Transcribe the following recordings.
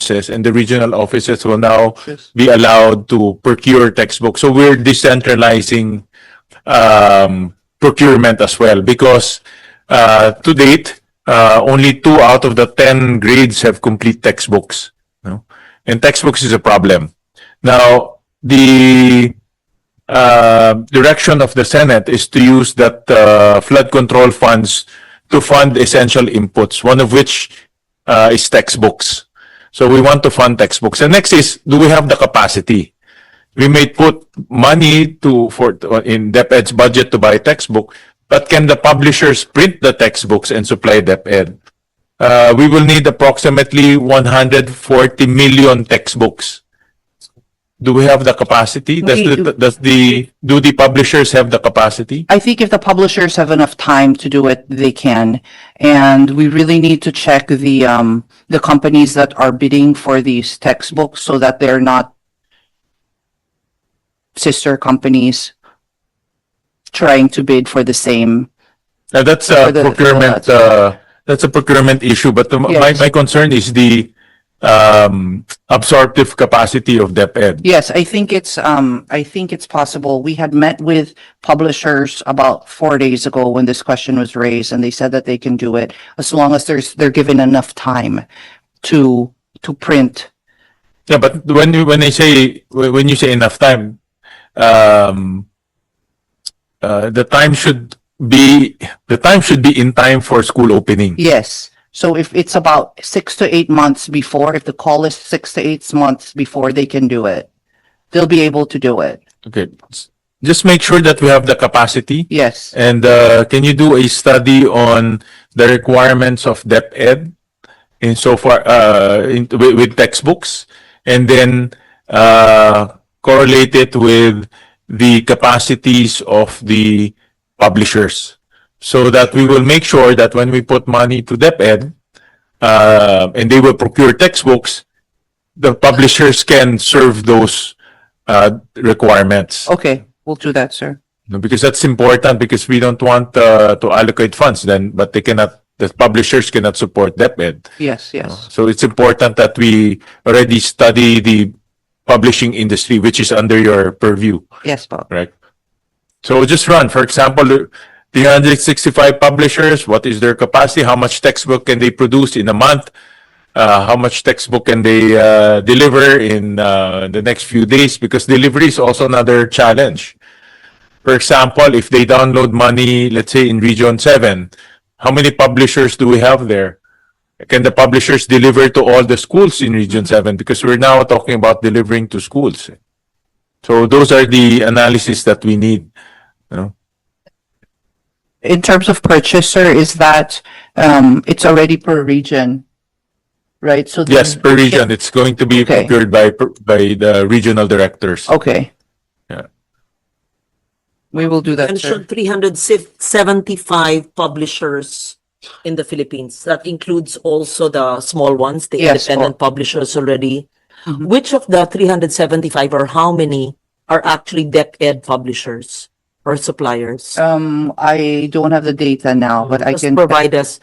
offices, and the regional offices will now be allowed to procure textbooks. So we're decentralizing procurement as well, because to date, only 2 out of the 10 grades have complete textbooks. And textbooks is a problem. Now, the direction of the Senate is to use that flood control funds to fund essential inputs, one of which is textbooks. So we want to fund textbooks. And next is, do we have the capacity? We may put money in DepEd's budget to buy textbook, but can the publishers print the textbooks and supply DepEd? We will need approximately 140 million textbooks. Do we have the capacity? Do the publishers have the capacity? I think if the publishers have enough time to do it, they can. And we really need to check the companies that are bidding for these textbooks so that they're not sister companies trying to bid for the same. That's a procurement. That's a procurement issue. But my concern is the absorptive capacity of DepEd. Yes, I think it's possible. We had met with publishers about 4 days ago when this question was raised, and they said that they can do it as long as they're given enough time to print. Yeah, but when you say enough time, the time should be in time for school opening. Yes. So if it's about 6 to 8 months before, if the call is 6 to 8 months before they can do it, they'll be able to do it. Okay. Just make sure that we have the capacity. Yes. And can you do a study on the requirements of DepEd insofar with textbooks, and then correlate it with the capacities of the publishers, so that we will make sure that when we put money to DepEd and they will procure textbooks, the publishers can serve those requirements. Okay, we'll do that, sir. Because that's important, because we don't want to allocate funds then, but the publishers cannot support DepEd. Yes, yes. So it's important that we already study the publishing industry, which is under your purview. Yes, Bob. Right. So just run, for example, 365 publishers, what is their capacity? How much textbook can they produce in a month? How much textbook can they deliver in the next few days? Because delivery is also another challenge. For example, if they download money, let's say in Region 7, how many publishers do we have there? Can the publishers deliver to all the schools in Region 7? Because we're now talking about delivering to schools. So those are the analysis that we need. In terms of purchaser, is that it's already per region, right? So yes, per region, it's going to be procured by the regional directors. Okay. Yeah. We will do that, sir. Mentioned 375 publishers in the Philippines. That includes also the small ones, the Yes, independent publishers already. Mhm. Which of the 375 or how many are actually DepEd publishers or suppliers? I don't have the data now, but I Just can provide us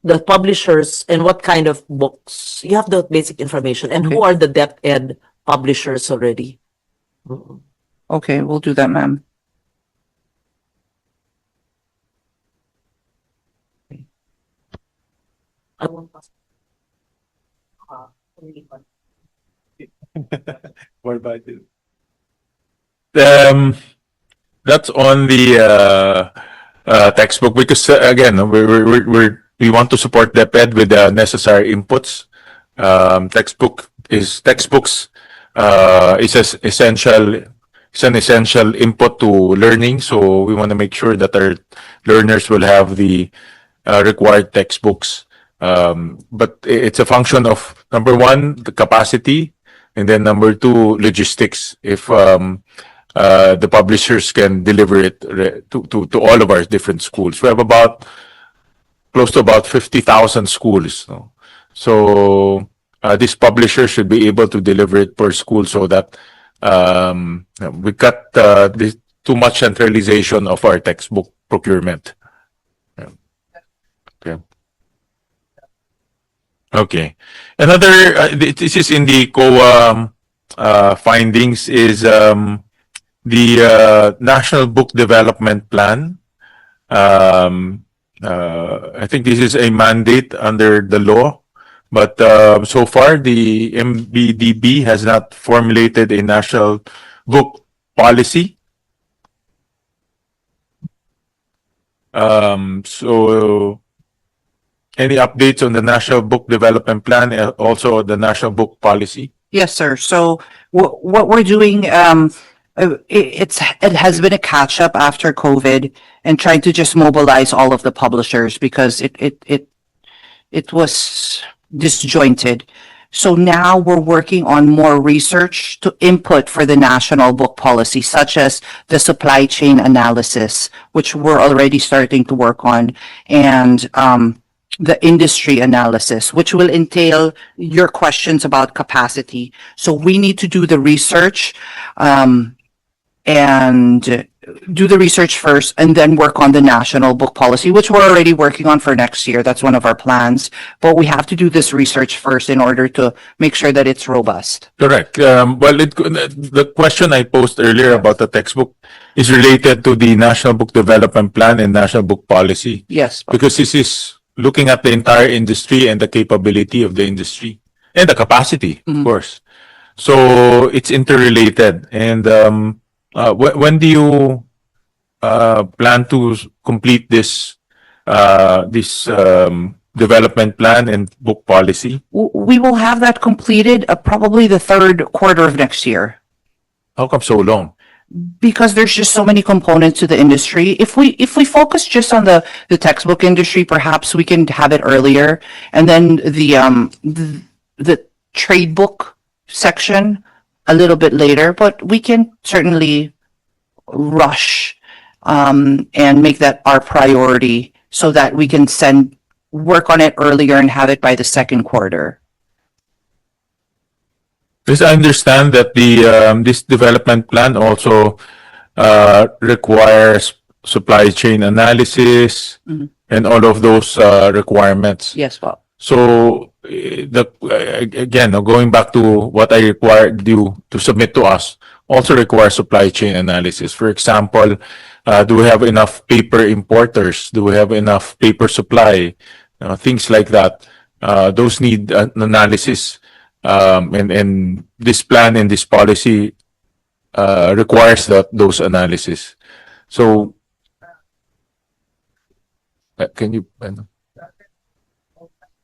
the publishers and what kind of books. You have the basic information. And who are the DepEd publishers already? Okay, we'll do that, ma'am. I won't What about it? That's on the textbook, because again, we want to support DepEd with the necessary inputs. Textbooks is essential. It's an essential input to learning, so we want to make sure that our learners will have the required textbooks. But it's a function of, number one, the capacity, and then number two, logistics. If the publishers can deliver it to all of our different schools. We have close to about 50,000 schools. So this publisher should be able to deliver it per school, so that we cut too much centralization of our textbook procurement. Okay. Okay. Another, this is in the COA findings, is the National Book Development Plan. I think this is a mandate under the law, but so far the MBDB has not formulated a national book policy. So any updates on the National Book Development Plan and also the National Book Policy? Yes, sir. So what we're doing, it has been a catch up after COVID and trying to just mobilize all of the publishers because it was disjointed. So now we're working on more research to input for the national book policy, such as the supply chain analysis, which we're already starting to work on, and the industry analysis, which will entail your questions about capacity. So we need to do the research and do the research first and then work on the national book policy, which we're already working on for next year. That's one of our plans. But we have to do this research first in order to make sure that it's robust. Correct. Well, the question I posed earlier about the textbook is related to the National Book Development Plan and National Book Policy, Yes. because this is looking at the entire industry and the capability of the industry and the capacity, of course. So it's interrelated. And when do you plan to complete this development plan and book policy? We will have that completed probably the third quarter of next year. How come so long? Because there's just so many components to the industry. If we focus just on the textbook industry, perhaps we can have it earlier, and then the trade book section a little bit later. But we can certainly rush and make that our priority so that we can work on it earlier and have it by the second quarter. Because I understand that this development plan also requires supply chain analysis and all of those requirements. Yes, Bob. So again, going back to what I required you to submit to us, also requires supply chain analysis. For example, do we have enough paper importers? Do we have enough paper supply? Things like that. Those need an analysis. And this plan and this policy requires those analysis. So, can you?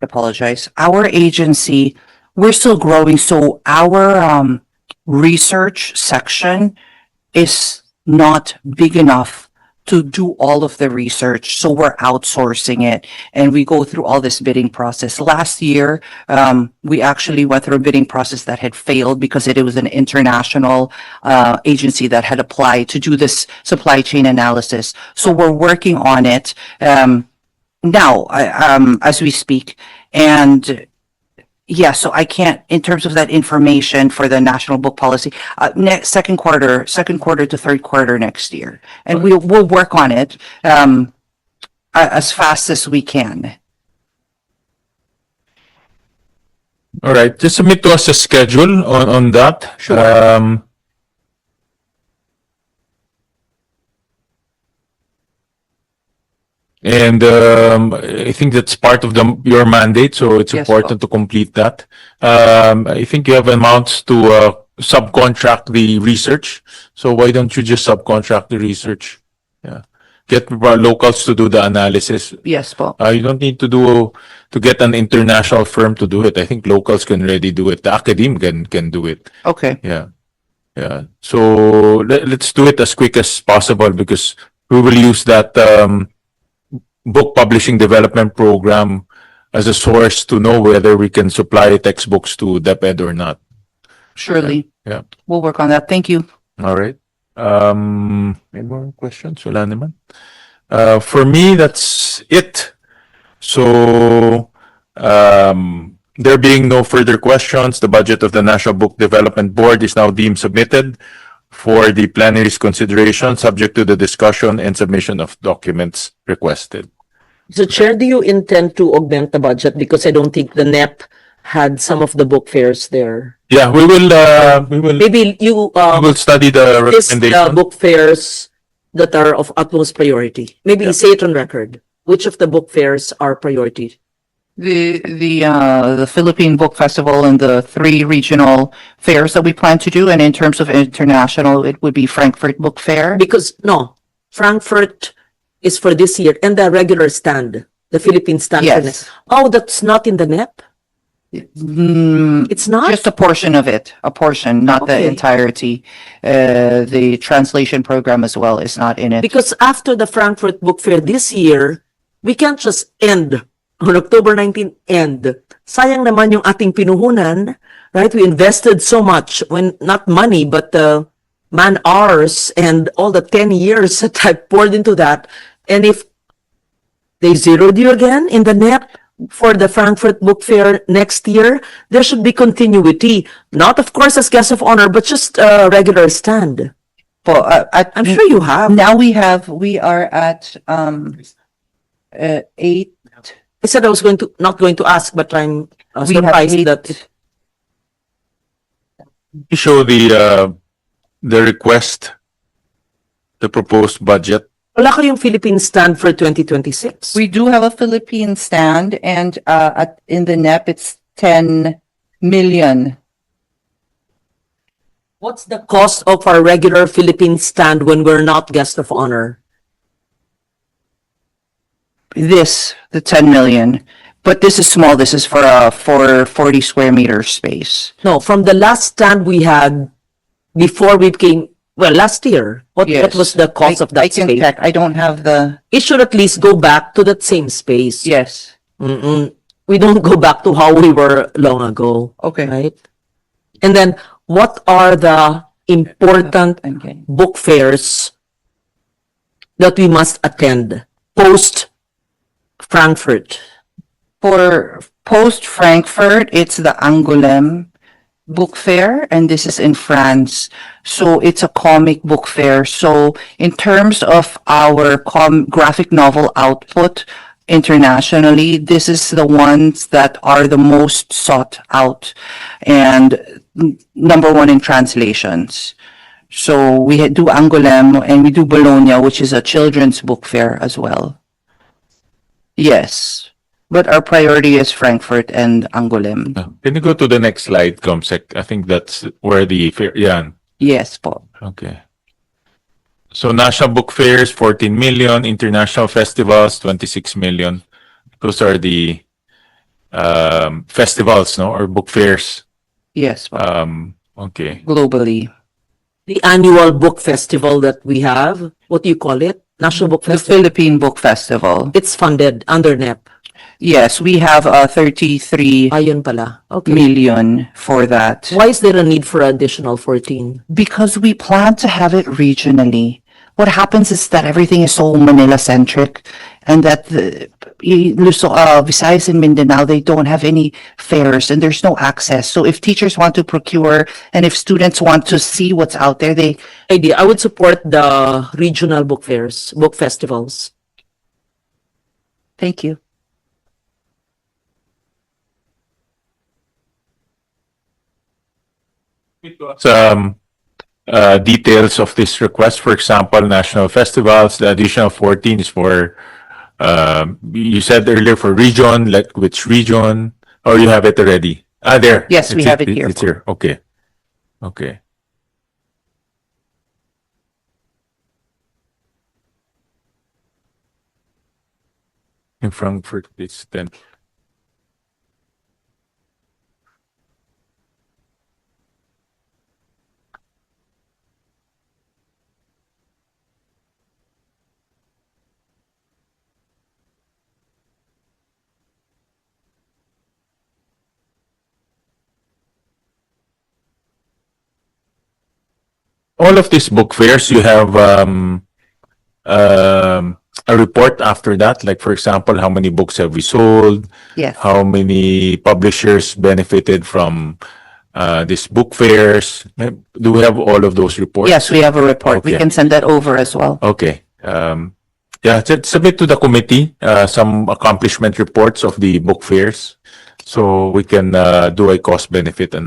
Apologize. Our agency, we're still growing, so our research section is not big enough to do all of the research, so we're outsourcing it, and we go through all this bidding process. Last year, we actually went through a bidding process that had failed because it was an international agency that had applied to do this supply chain analysis. So we're working on it now as we speak, and yeah, so I can't, in terms of that information for the national book policy, second quarter to third quarter next year. And we'll work on it as fast as we can. All right, just submit to us a schedule on that. Sure. And I think that's part of your mandate, so it's Yes, important to complete that. I think you have amounts to subcontract the research, so why don't you just subcontract the research? Yeah, get locals to do the analysis. Yes, Paul. You don't need to get an international firm to do it. I think locals can already do it. The academe can do it. Okay. Yeah. So let's do it as quick as possible because we will use that book publishing development program as a source to know whether we can supply textbooks to DepEd or not. Surely. Yeah. We'll work on that. Thank you. All right. Any more questions? Wala naman. For me, that's it. So, there being no further questions, the budget of the National Book Development Board is now deemed submitted for the plenary's consideration, subject to the discussion and submission of documents requested. So, Chair, do you intend to augment the budget? Because I don't think the NEP had some of the book fairs there. Yeah, we will Maybe you we will study the list the recommendation. book fairs that are of utmost priority. Maybe Yeah. say it on record. Which of the book fairs are priority? The Philippine Book Festival and the 3 regional fairs that we plan to do, and in terms of international, it would be Frankfurt Book Fair. Because no, Frankfurt is for this year, and the regular stand, the Philippine stand. for Yes. NEP. Oh, that's not in the NEP. It's not. Just a portion of it, a portion, not the Okay. entirety. The translation program as well is not in it. Because after the Frankfurt Book Fair this year, we can't just end on October 19, end. Sayang naman yung ating pinuhunan, right? We invested so much, when not money, but man hours and all the 10 years that I poured into that. And if they zeroed you again in the NEP for the Frankfurt Book Fair next year, there should be continuity. Not, of course, as guest of honor, but just a regular stand. I'm sure you have. Now we are at, 8. I said I was not going to ask, but I'm We have surprised 8. that You show the request, the proposed budget. wala kayong Philippine stand for 2026. We do have a Philippine stand, and in the NEP, it's 10 million. What's the cost of our regular Philippine stand when we're not guest of honor? The 10 million. But this is small. This is for a 40 square meter space. No, from the last stand we had before we became, well, last year. What Yes. was the cost of that I can space? check. I don't have the, It should at least go back to that same space. yes. We don't go back to how we were long ago, Okay. right? And then, what are the important Okay. book fairs that we must attend post Frankfurt? For post Frankfurt, it's the Angoulême Book Fair, and this is in France. So it's a comic book fair. So in terms of our graphic novel output internationally, this is the ones that are the most sought out and number 1 in translations. So we do Angoulême and we do Bologna, which is a children's book fair as well. Yes, but our priority is Frankfurt and Angoulême. Can you go to the next slide, Comsec? I think that's where the fair, yeah. Yes po. Okay. So national book fairs, 14 million, international festivals, 26 million. Those are the festivals, no, or book fairs. Yes po. Okay. Globally. The annual book festival that we have, what do you call it? National Book The Festival. Philippine Book Festival. It's funded under NEP. Yes, we have 33 Ayun pala. Okay. million for that. Why is there a need for additional 14? Because we plan to have it regionally. What happens is that everything is so Manila-centric, and that Visayas and Mindanao, they don't have any fairs and there's no access. So if teachers want to procure and if students want to see what's out there, they Idea. I would support the regional book fairs, book festivals. thank you. Some details of this request. For example, national festivals, the additional 14 is for, you said earlier for region, like which region, or you have it already? Ah, there. Yes, we have it here. It's here. Okay. Okay. In Frankfurt, it's 10. All of these book fairs, you have a report after that. Like, for example, how many books have we sold? Yes. How many publishers benefited from these book fairs? Do we have all of those reports? Yes, we have a report. We Okay. can send that over as well. Okay. Yeah, submit to the committee some accomplishment reports of the book fairs, so we can do a cost benefit analysis.